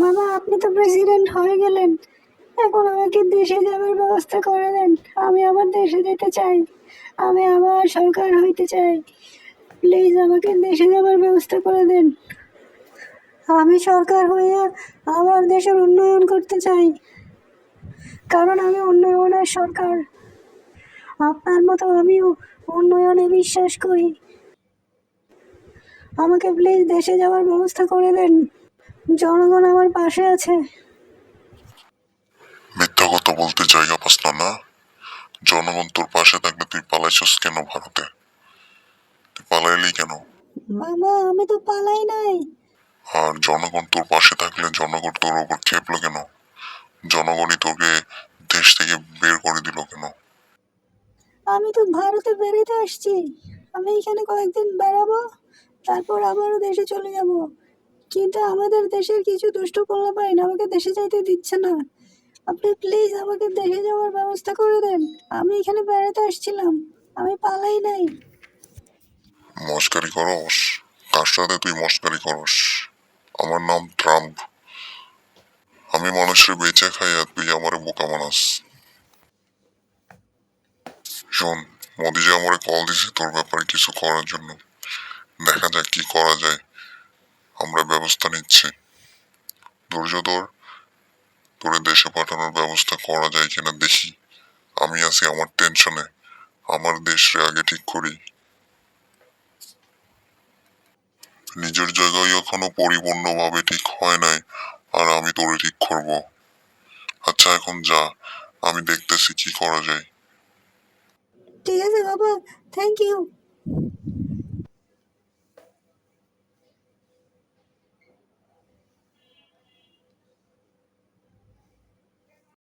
মামা, আপনি তো প্রেসিডেন্ট হয়ে গেলেন, এখন আমাকে দেশে যাবার ব্যবস্থা করে দেন। আমি আমার দেশে যেতে চাই, আমি আবার সরকার হইতে চাই। প্লিজ আমাকে দেশে যাবার ব্যবস্থা করে দেন। আমি সরকার হইয়া আমার দেশের উন্নয়ন করতে চাই, কারণ আমি উন্নয়নের সরকার। আপনার মতো আমিও উন্নয়নে বিশ্বাস করি। আমাকে প্লিজ দেশে যাওয়ার ব্যবস্থা করে দেন, জনগণ আমার পাশে আছে। মিথ্যা কথা বলতে জায়গা পাস না? জনগণ তোর পাশে থাকলে তুই পালাইছস কেন ভারতে? তুই পালাইলি কেন? মামা, আমি তো পালাই নাই। আর জনগণ তোর পাশে থাকলে জনগণ তোর উপর খেপলো কেন? জনগণই তোকে দেশ থেকে বের করে দিল কেন? আমি তো ভারতে বেড়াতে আসছি, আমি এখানে কয়েকদিন বেড়াবো, তারপর আবারও দেশে চলে যাব। কিন্তু আমাদের দেশের কিছু দুষ্ট পোলাপাইন আমাকে দেশে যাইতে দিচ্ছে না। আপনি প্লিজ আমাকে দেশে যাওয়ার ব্যবস্থা করে দেন। আমি এখানে বেড়াতে আসছিলাম, আমি পালাই নাই। মস্কারি করস? কার সাথে তুই মস্কারি করস? আমার নাম ট্রাম্প। আমি মানুষের বেঁচে খাই আর তুই আমার বোকা বানাস। শোন, মোদি যে আমারে কল দিছে তোর ব্যাপারে কিছু করার জন্য। দেখা যাক কি করা যায়। আমরা ব্যবস্থা নিচ্ছি। ধৈর্য ধর, তোরে দেশে পাঠানোর ব্যবস্থা করা যায় কিনা দেখি। আমি আছি আমার টেনশনে। আমার দেশে আগে ঠিক করি। নিজের জায়গায় এখনো পরিপূর্ণভাবে ঠিক হয় নাই, আর আমি তোরে ঠিক করব। আচ্ছা এখন যা, আমি দেখতেছি কি করা যায়। ঠিক আছে বাবা, থ্যাংক ইউ।